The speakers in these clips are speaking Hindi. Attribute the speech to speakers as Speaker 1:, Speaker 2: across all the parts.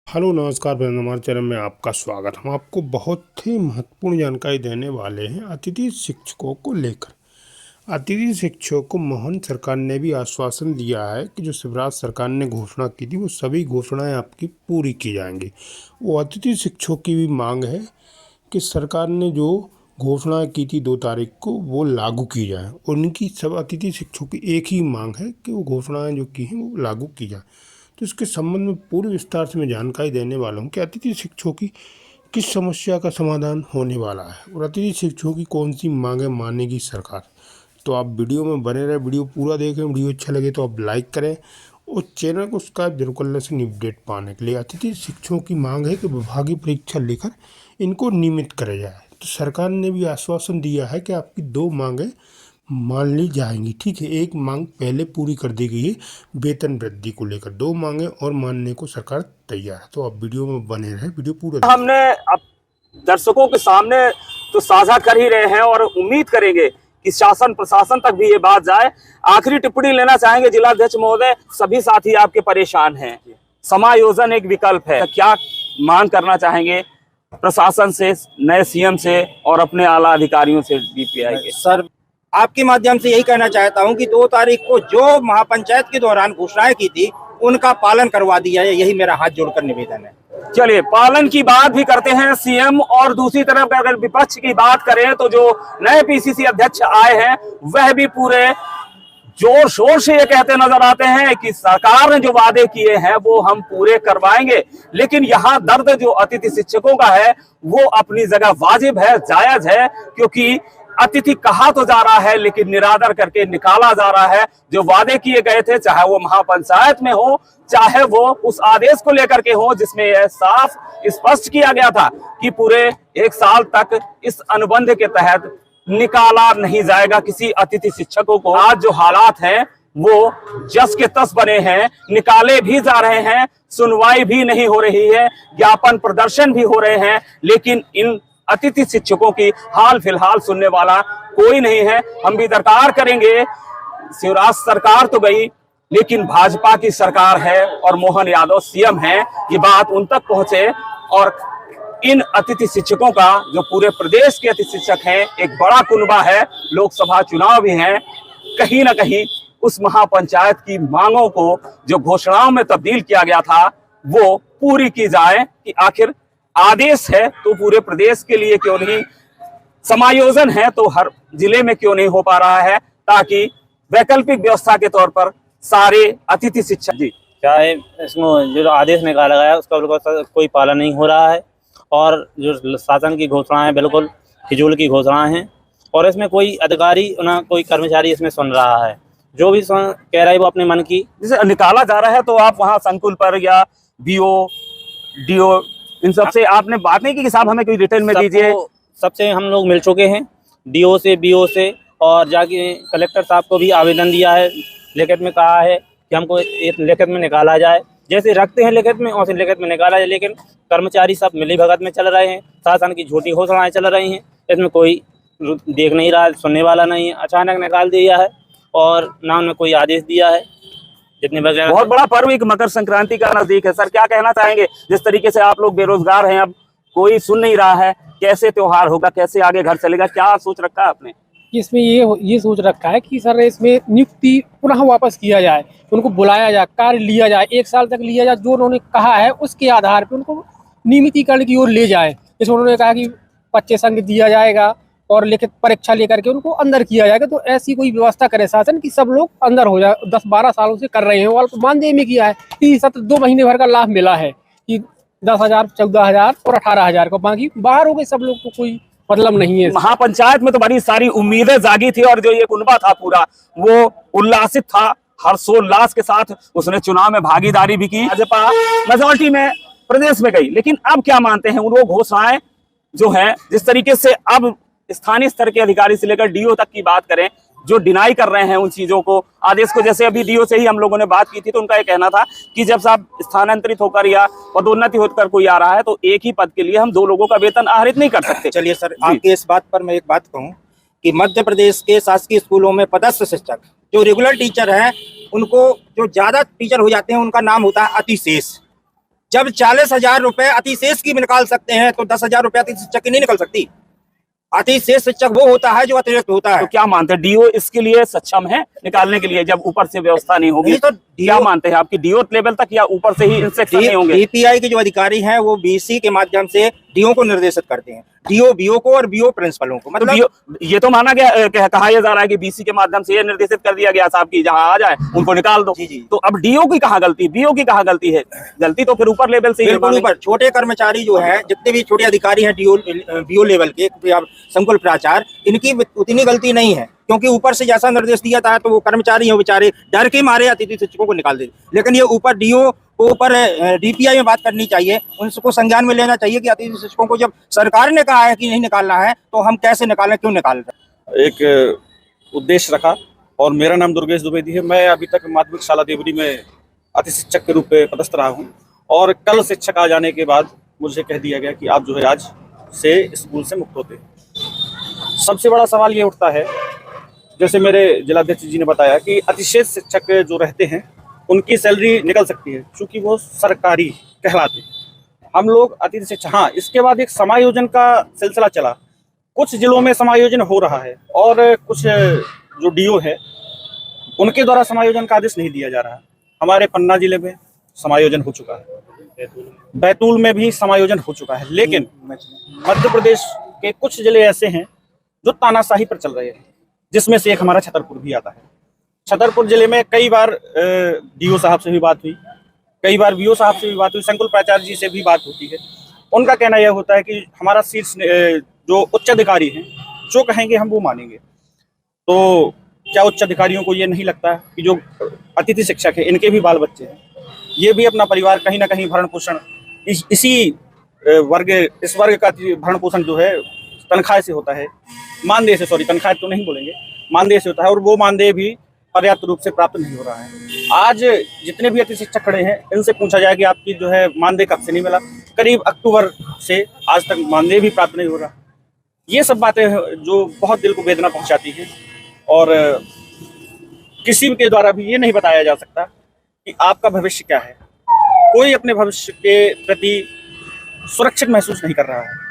Speaker 1: हेलो नमस्कार फ्रेंड्स, हमारे चैनल में आपका स्वागत। हम आपको बहुत ही महत्वपूर्ण जानकारी देने वाले हैं अतिथि शिक्षकों को लेकर। अतिथि शिक्षकों को मोहन सरकार ने भी आश्वासन दिया है कि जो शिवराज सरकार ने घोषणा की थी वो सभी घोषणाएं आपकी पूरी की जाएंगी। वो अतिथि शिक्षकों की भी मांग है कि सरकार ने जो घोषणा की थी 2 तारीख को वो लागू की जाए। उनकी सब अतिथि शिक्षकों की एक ही मांग है कि वो घोषणाएं जो की हैं वो लागू की जाए। तो इसके संबंध में पूरे विस्तार से मैं जानकारी देने वाला हूँ कि अतिथि शिक्षकों की किस समस्या का समाधान होने वाला है और अतिथि शिक्षकों की कौन सी मांगें मानेगी सरकार। तो आप वीडियो में बने रहे, वीडियो पूरा देखें। वीडियो अच्छा लगे तो आप लाइक करें और चैनल को सब्सक्राइब जरूर कर लें अपडेट पाने के लिए। अतिथि शिक्षकों की मांग है कि विभागीय परीक्षा लेकर इनको नियमित करा जाए। तो सरकार ने भी आश्वासन दिया है कि आपकी 2 मांगें मान ली जाएंगी। ठीक है, एक मांग पहले पूरी कर दी गई है वेतन वृद्धि को लेकर, 2 मांगे और मानने को सरकार तैयार है। तो आप वीडियो में बने रहे, वीडियो पूरा देखें।
Speaker 2: हमने अब दर्शकों के सामने तो साझा कर ही रहे हैं और उम्मीद करेंगे कि शासन प्रशासन तक भी ये बात जाए। आखिरी टिप्पणी लेना चाहेंगे जिलाध्यक्ष महोदय। सभी साथी आपके परेशान हैं, समायोजन एक विकल्प है, क्या मांग करना चाहेंगे प्रशासन से, नए सीएम से और अपने आला अधिकारियों से, डीपीआई के?
Speaker 3: सर, आपके माध्यम से यही कहना चाहता हूं कि 2 तारीख को जो महापंचायत के दौरान घोषणाएं की थी उनका पालन करवा दिया है, यही मेरा हाथ जोड़कर निवेदन है।
Speaker 2: चलिए, पालन की बात भी करते हैं सीएम, और दूसरी तरफ अगर विपक्ष की बात करें तो जो नए पीसीसी अध्यक्ष आए हैं वह भी पूरे जोर शोर से ये कहते नजर आते हैं कि सरकार ने जो वादे किए हैं वो हम पूरे करवाएंगे। लेकिन यहाँ दर्द जो अतिथि शिक्षकों का है वो अपनी जगह वाजिब है, जायज है, क्योंकि अतिथि कहा तो जा रहा है लेकिन निरादर करके निकाला जा रहा है। जो वादे किए गए थे, चाहे वो महापंचायत में हो, चाहे वो उस आदेश को लेकर के हो जिसमें यह साफ स्पष्ट किया गया था कि पूरे 1 साल तक इस अनुबंध के तहत निकाला नहीं जाएगा किसी अतिथि शिक्षकों को। आज जो हालात हैं वो जस के तस बने हैं, निकाले भी जा रहे हैं, सुनवाई भी नहीं हो रही है, ज्ञापन प्रदर्शन भी हो रहे हैं, लेकिन इन अतिथि शिक्षकों की हाल फिलहाल सुनने वाला कोई नहीं है। हम भी दरकार करेंगे, शिवराज सरकार तो गई लेकिन भाजपा की सरकार है और मोहन यादव सीएम हैं, ये बात उन तक पहुंचे और इन अतिथि शिक्षकों का, जो पूरे प्रदेश के अतिथि शिक्षक हैं, एक बड़ा कुनबा है, लोकसभा चुनाव भी हैं, कहीं ना कहीं उस महापंचायत की मांगों को जो घोषणाओं में तब्दील किया गया था वो पूरी की जाए। कि आखिर आदेश है तो पूरे प्रदेश के लिए क्यों नहीं, समायोजन है तो हर जिले में क्यों नहीं हो पा रहा है, ताकि वैकल्पिक व्यवस्था के तौर पर सारे अतिथि शिक्षक जी,
Speaker 4: चाहे इसमें जो आदेश निकाला गया उसका बिल्कुल कोई पालन नहीं हो रहा है और जो शासन की घोषणाएं बिल्कुल फिजूल की घोषणाएं हैं और इसमें कोई अधिकारी ना कोई कर्मचारी इसमें सुन रहा है। जो भी कह रहा है वो अपने मन की,
Speaker 2: जैसे निकाला जा रहा है तो आप वहां संकुल पर या बीओ डीओ इन सब से आपने बात नहीं की कि साहब हमें कोई रिटर्न में दीजिए?
Speaker 4: सबसे हम लोग मिल चुके हैं, डीओ से, बीओ से, और जाके कलेक्टर साहब को भी आवेदन दिया है। लिखित में कहा है कि हमको एक लिखित में निकाला जाए, जैसे रखते हैं लिखित में वैसे लिखित में निकाला जाए। लेकिन कर्मचारी सब मिली भगत में चल रहे हैं, शासन की झूठी घोषणाएं चल रही हैं, इसमें कोई देख नहीं रहा है, सुनने वाला नहीं है। अचानक निकाल दिया है और ना उन्होंने कोई आदेश दिया है। जितने वगैरह
Speaker 2: बहुत बड़ा पर्व एक मकर संक्रांति का नजदीक है, सर क्या कहना चाहेंगे? जिस तरीके से आप लोग बेरोजगार हैं, अब कोई सुन नहीं रहा है, कैसे त्योहार होगा, कैसे आगे घर चलेगा, क्या सोच रखा है आपने?
Speaker 5: इसमें ये सोच रखा है कि सर इसमें नियुक्ति पुनः वापस किया जाए, उनको बुलाया जाए, कार्य लिया जाए, 1 साल तक लिया जाए, जो उन्होंने कहा है उसके आधार पर उनको नियमितीकरण की ओर ले जाए। जैसे उन्होंने कहा कि 25 अंक दिया जाएगा और लिखित परीक्षा लेकर के उनको अंदर किया जाएगा, तो ऐसी कोई व्यवस्था करे शासन कि सब लोग अंदर हो जाए। 10-12 सालों से कर रहे हैं, और मानदेय में किया है कि 2 महीने भर का लाभ मिला है कि 10,000, 14,000 और 18,000 को, बाकी बाहर हो गए सब लोग को कोई मतलब नहीं है।
Speaker 2: महापंचायत में तो बड़ी सारी उम्मीदें जागी थी और जो ये कुनबा था पूरा वो उल्लासित था, हर्षोल्लास के साथ उसने चुनाव में भागीदारी भी की। भाजपा मेजॉरिटी में प्रदेश में गई, लेकिन अब क्या मानते हैं उन घोषणाएं जो है, जिस तरीके से अब स्थानीय स्तर के अधिकारी से लेकर डीओ तक की बात करें, जो डिनाई कर रहे हैं उन चीजों को, आदेश को। जैसे अभी डीओ से ही हम लोगों ने बात की थी तो उनका ये कहना था कि जब साहब स्थानांतरित होकर या पदोन्नति होकर कोई आ रहा है तो एक ही पद के लिए हम 2 लोगों का वेतन आहरित नहीं कर सकते।
Speaker 3: चलिए सर, आपके इस बात पर मैं एक बात कहूं कि मध्य प्रदेश के शासकीय स्कूलों में पदस्थ शिक्षक जो रेगुलर टीचर हैं, उनको जो ज्यादा टीचर हो जाते हैं उनका नाम होता है अतिशेष। जब 40,000 रुपए अतिशेष की भी निकाल सकते हैं तो 10,000 रुपए अतिथि शिक्षक की नहीं निकल सकती। अतिशेष शिक्षक वो होता है जो अतिरिक्त होता है।
Speaker 2: तो क्या मानते हैं डीओ इसके लिए सक्षम है निकालने के लिए, जब ऊपर से व्यवस्था नहीं होगी?
Speaker 3: नहीं तो
Speaker 2: क्या मानते हैं आपकी डीओ लेवल तक या ऊपर से ही इंस्ट्रक्शन नहीं होंगे?
Speaker 3: डीपीआई के जो अधिकारी हैं वो बीसी के माध्यम से डीओ को निर्देशित करते हैं, डीओ बीओ को और बीओ प्रिंसिपलों को। मतलब
Speaker 2: ये तो माना गया, कहा यह जा रहा है कि बीसी के माध्यम से ये निर्देशित कर दिया गया साहब की जहां आ जाए उनको निकाल दो। तो अब डीओ की कहाँ गलती, बीओ की कहाँ गलती है? गलती तो फिर ऊपर लेवल से ही।
Speaker 3: बिल्कुल ऊपर छोटे कर्मचारी जो है, जितने भी छोटे अधिकारी हैं डीओ बीओ लेवल के, संकुल प्राचार्य, इनकी उतनी गलती नहीं है, क्योंकि ऊपर से जैसा निर्देश दिया था तो वो कर्मचारी हैं बेचारे डर के मारे अतिथि शिक्षकों को निकाल देते। लेकिन ये ऊपर डीओ को ऊपर डीपीआई में बात करनी चाहिए, उनको संज्ञान में लेना चाहिए कि अतिथि शिक्षकों को जब सरकार ने कहा है कि नहीं निकालना है तो हम कैसे निकालें, क्यों निकाल रहे।
Speaker 6: एक उद्देश्य रखा और मेरा नाम दुर्गेश द्विवेदी है। मैं अभी तक माध्यमिक शाला देवरी में अतिथि शिक्षक के रूप में पदस्थ रहा हूँ और कल शिक्षक आ जाने के बाद मुझे कह दिया गया कि आप जो है आज से स्कूल से मुक्त होते हैं। सबसे बड़ा सवाल ये उठता है, जैसे मेरे जिलाध्यक्ष जी ने बताया कि अतिशेष शिक्षक जो रहते हैं उनकी सैलरी निकल सकती है क्योंकि वो सरकारी कहलाते हैं। हम लोग अतिथि शिक्षक, हाँ, इसके बाद एक समायोजन का सिलसिला चला। कुछ जिलों में समायोजन हो रहा है और कुछ जो डीओ है उनके द्वारा समायोजन का आदेश नहीं दिया जा रहा। हमारे पन्ना जिले में समायोजन हो चुका है, बैतूल में भी समायोजन हो चुका है, लेकिन मध्य प्रदेश के कुछ जिले ऐसे हैं जो तानाशाही पर चल रहे हैं, जिसमें से एक हमारा छतरपुर भी आता है। छतरपुर जिले में कई बार डीओ साहब से भी बात हुई, कई बार बीओ साहब से भी बात हुई, संकुल प्राचार्य जी से भी बात होती है। उनका कहना यह होता है कि हमारा शीर्ष जो उच्च अधिकारी हैं जो कहेंगे हम वो मानेंगे। तो क्या उच्च अधिकारियों को ये नहीं लगता कि जो अतिथि शिक्षक है इनके भी बाल बच्चे हैं, ये भी अपना परिवार कहीं ना कहीं भरण पोषण इस वर्ग का भरण पोषण जो है तनख्वाह से होता है, मानदेय से, सॉरी तनख्वाह तो नहीं बोलेंगे, मानदेय से होता है, और वो मानदेय भी पर्याप्त रूप से प्राप्त नहीं हो रहा है। आज जितने भी अतिथि शिक्षक खड़े हैं इनसे पूछा जाए कि आपकी जो है मानदेय कब से नहीं मिला, करीब अक्टूबर से आज तक मानदेय भी प्राप्त नहीं हो रहा। ये सब बातें जो बहुत दिल को वेदना पहुंचाती है और किसी के द्वारा भी ये नहीं बताया जा सकता कि आपका भविष्य क्या है। कोई अपने भविष्य के प्रति सुरक्षित महसूस नहीं कर रहा है।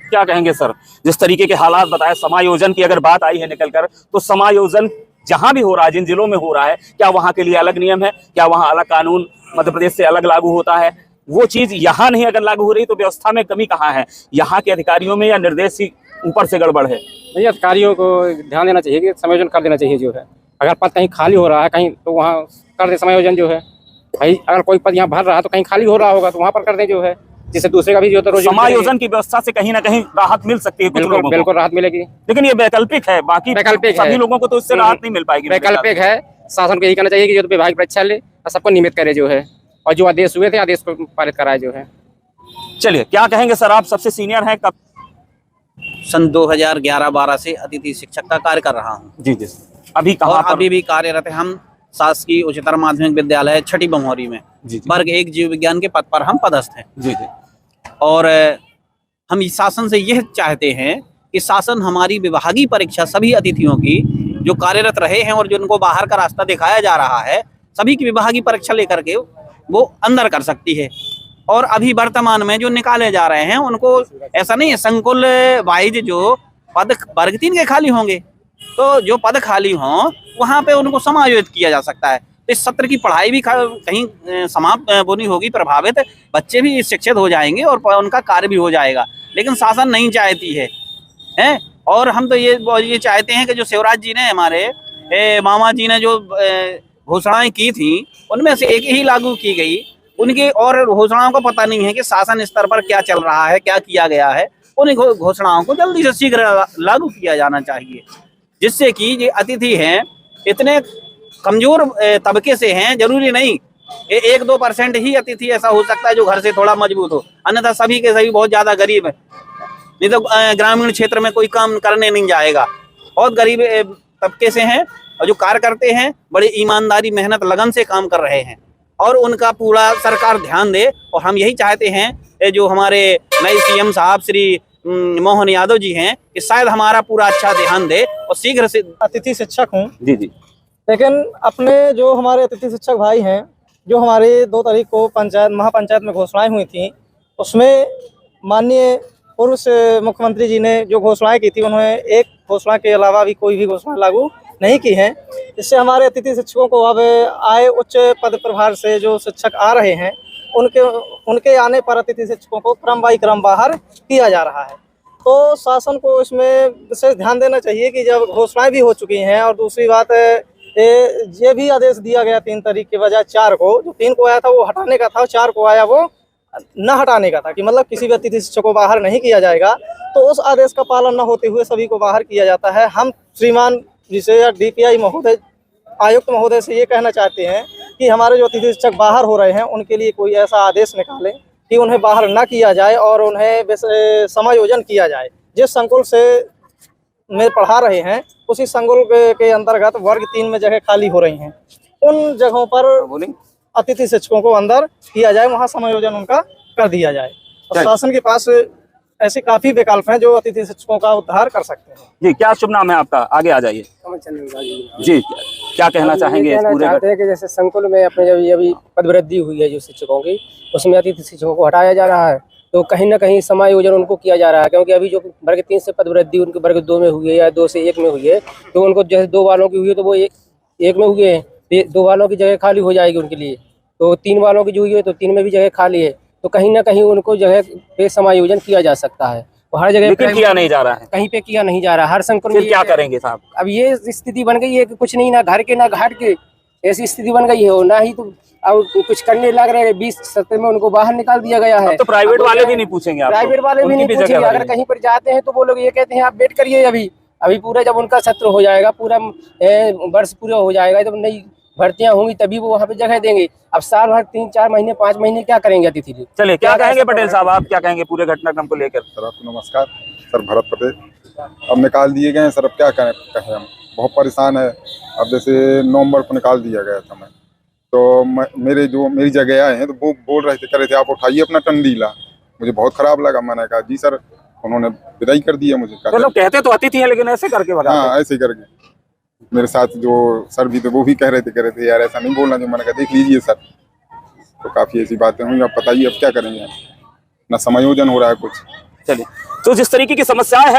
Speaker 2: क्या कहेंगे सर, जिस तरीके के हालात बताए, समायोजन की अगर बात आई है निकलकर, तो समायोजन जहां भी हो रहा है, जिन जिलों में हो रहा है, क्या वहां के लिए अलग नियम है, क्या वहां अलग कानून मध्य प्रदेश से अलग लागू होता है? वो चीज यहाँ नहीं अगर लागू हो रही तो व्यवस्था में कमी कहाँ है? यहाँ के अधिकारियों में या निर्देश ही ऊपर से गड़बड़ है?
Speaker 5: नहीं, अधिकारियों को ध्यान देना चाहिए कि समायोजन कर देना चाहिए जो है। अगर पद कहीं खाली हो रहा है कहीं तो वहाँ कर दे समायोजन जो है। भाई अगर कोई पद यहाँ भर रहा है तो कहीं खाली हो रहा होगा तो वहाँ पर कर दे जो है, जिससे दूसरे का भी जो है
Speaker 2: समायोजन की व्यवस्था से कहीं ना कहीं राहत मिल सकती है कुछ लोगों को।
Speaker 5: बिल्कुल राहत मिलेगी,
Speaker 2: लेकिन ये वैकल्पिक है, बाकी सभी लोगों को तो इससे राहत नहीं मिल पाएगी।
Speaker 5: वैकल्पिक है। शासन को यही कहना चाहिए कि जो विभाग परीक्षा ले और सबको नियमित करे जो है, और जो आदेश हुए थे आदेश को पारित कराए जो है।
Speaker 2: चलिए, क्या कहेंगे सर, आप सबसे सीनियर हैं, कब?
Speaker 7: सन 2011-12 से अतिथि शिक्षक का कार्य कर रहा हूँ।
Speaker 2: जी जी। अभी कहाँ
Speaker 7: और
Speaker 2: पर?
Speaker 7: अभी भी कार्यरत है। हम शासकीय उच्चतर माध्यमिक विद्यालय छठी बमौरी में वर्ग 1 जीव विज्ञान के पद पर हम पदस्थ हैं।
Speaker 2: जी जी।
Speaker 7: और हम इस शासन से यह चाहते हैं कि शासन हमारी विभागीय परीक्षा सभी अतिथियों की जो कार्यरत रहे हैं और जिनको बाहर का रास्ता दिखाया जा रहा है, सभी की विभागीय परीक्षा लेकर के वो अंदर कर सकती है। और अभी वर्तमान में जो निकाले जा रहे हैं उनको ऐसा नहीं है, संकुल वाइज जो पद वर्ग 3 के खाली होंगे तो जो पद खाली हों वहाँ पे उनको समायोजित किया जा सकता है। इस सत्र की पढ़ाई भी कहीं समाप्त नहीं होगी, प्रभावित बच्चे भी शिक्षित हो जाएंगे और उनका कार्य भी हो जाएगा। लेकिन शासन नहीं चाहती है, हैं? और हम तो ये चाहते हैं कि जो शिवराज जी ने, हमारे मामा जी ने जो घोषणाएं की थी उनमें से एक ही लागू की गई। उनकी और घोषणाओं को पता नहीं है कि शासन स्तर पर क्या चल रहा है, क्या किया गया है। उन घोषणाओं को जल्दी से शीघ्र लागू किया जाना चाहिए, जिससे कि ये अतिथि हैं इतने कमजोर तबके से हैं, जरूरी नहीं 1-2% ही अतिथि ऐसा हो सकता है जो घर से थोड़ा मजबूत हो, अन्यथा सभी के सभी बहुत ज्यादा गरीब है। नहीं तो ग्रामीण क्षेत्र में कोई काम करने नहीं जाएगा, बहुत गरीब तबके से हैं और जो कार्य करते हैं बड़ी ईमानदारी मेहनत लगन से काम कर रहे हैं और उनका पूरा सरकार ध्यान दे। और हम यही चाहते हैं जो हमारे नए सीएम साहब श्री मोहन यादव जी हैं कि शायद हमारा पूरा अच्छा ध्यान दे और शीघ्र से।
Speaker 8: अतिथि शिक्षक हूँ
Speaker 2: जी जी।
Speaker 8: लेकिन अपने जो हमारे अतिथि शिक्षक भाई हैं जो हमारे 2 तारीख को पंचायत महापंचायत में घोषणाएं हुई थी, उसमें माननीय पूर्व से मुख्यमंत्री जी ने जो घोषणाएं की थी, उन्होंने एक घोषणा के अलावा भी कोई भी घोषणा लागू नहीं की है। इससे हमारे अतिथि शिक्षकों को अब आए उच्च पद प्रभार से जो शिक्षक आ रहे हैं, उनके आने पर अतिथि शिक्षकों को क्रम बाई क्रम बाहर किया जा रहा है। तो शासन को इसमें विशेष ध्यान देना चाहिए कि जब घोषणाएं भी हो चुकी हैं, और दूसरी बात ये भी आदेश दिया गया 3 तारीख के बजाय 4 को, जो 3 को आया था वो हटाने का था, 4 को आया वो न हटाने का था, कि मतलब किसी भी अतिथि शिक्षक को बाहर नहीं किया जाएगा। तो उस आदेश का पालन न होते हुए सभी को बाहर किया जाता है। हम श्रीमान जी से या DPI महोदय, आयुक्त महोदय से ये कहना चाहते हैं कि हमारे जो अतिथि शिक्षक बाहर हो रहे हैं, उनके लिए कोई ऐसा आदेश निकालें कि उन्हें बाहर ना किया जाए और उन्हें समायोजन किया जाए। जिस संकुल से में पढ़ा रहे हैं, उसी संकुल के अंतर्गत वर्ग 3 में जगह खाली हो रही हैं, उन जगहों पर अतिथि शिक्षकों को अंदर किया जाए, वहाँ समायोजन उनका कर दिया जाए। और शासन के पास ऐसे काफी विकल्प हैं जो अतिथि शिक्षकों का उद्धार कर सकते हैं।
Speaker 2: जी, क्या शुभ नाम है आपका? आगे आ जाइए जी। क्या कहना चाहेंगे इस पूरे
Speaker 5: चाहते हैं कि जैसे संकुल में अपने जब अभी पदवृद्धि हुई है जो शिक्षकों की, उसमें अतिथि शिक्षकों को हटाया जा रहा है, तो कहीं ना कहीं समायोजन उनको किया जा रहा है। क्योंकि अभी जो वर्ग 3 से पदवृद्धि उनके वर्ग 2 में हुई है या 2 से 1 में हुई है, तो उनको जैसे 2 वालों की हुई है तो वो 1 में हुए हैं, 2 वालों की जगह खाली हो जाएगी उनके लिए। तो 3 वालों की जो हुई है तो 3 में भी जगह खाली है, तो कहीं ना कहीं उनको जगह पे समायोजन किया जा सकता है। और हर जगह
Speaker 2: लेकिन किया नहीं जा रहा है,
Speaker 5: कहीं पे किया नहीं जा रहा। हर संकुल
Speaker 2: फिर
Speaker 5: में
Speaker 2: क्या करेंगे साहब?
Speaker 5: अब ये स्थिति बन गई है कि कुछ नहीं, ना घर के ना घाट के, ऐसी स्थिति बन गई है। ना ही तो अब कुछ करने लग रहे हैं, 20 सत्र में उनको बाहर निकाल दिया गया है।
Speaker 2: तो प्राइवेट वाले भी नहीं पूछेंगे आपको?
Speaker 5: प्राइवेट वाले भी नहीं पूछेंगे। अगर कहीं पर जाते हैं तो वो लोग ये कहते हैं आप वेट करिए, अभी पूरा जब उनका सत्र हो जाएगा, पूरा वर्ष पूरा हो जाएगा, जब नई भर्तियां होंगी तभी वो वहाँ पे जगह देंगे। अब साल भर 3-4 महीने 5 महीने क्या करेंगे अतिथि लोग?
Speaker 2: चलिए, क्या कहेंगे पटेल साहब, आप क्या कहेंगे पूरे घटनाक्रम को लेकर?
Speaker 9: सर आपको नमस्कार। सर भरत पटेल। अब निकाल दिए गए हैं सर, अब क्या कहें हम बहुत परेशान है। अब जैसे नवंबर को निकाल दिया गया था मैं, तो मेरी जगह आए हैं तो वो बोल रहे थे, कह रहे थे आप उठाइए अपना टंडीला। मुझे बहुत खराब लगा, मैंने कहा जी सर, उन्होंने विदाई कर दिया मुझे।
Speaker 2: मतलब कहते तो अतिथि हैं लेकिन ऐसे करके भगा।
Speaker 9: हाँ, ऐसे करके। मेरे साथ जो सर भी थे वो भी कह रहे थे यार ऐसा नहीं बोलना। जो मैंने कहा देख लीजिए सर, तो काफी ऐसी बातें हुई। अब बताइए अब क्या करेंगे, ना समायोजन हो रहा है कुछ।
Speaker 2: चलिए, तो जिस तरीके की समस्याएं हैं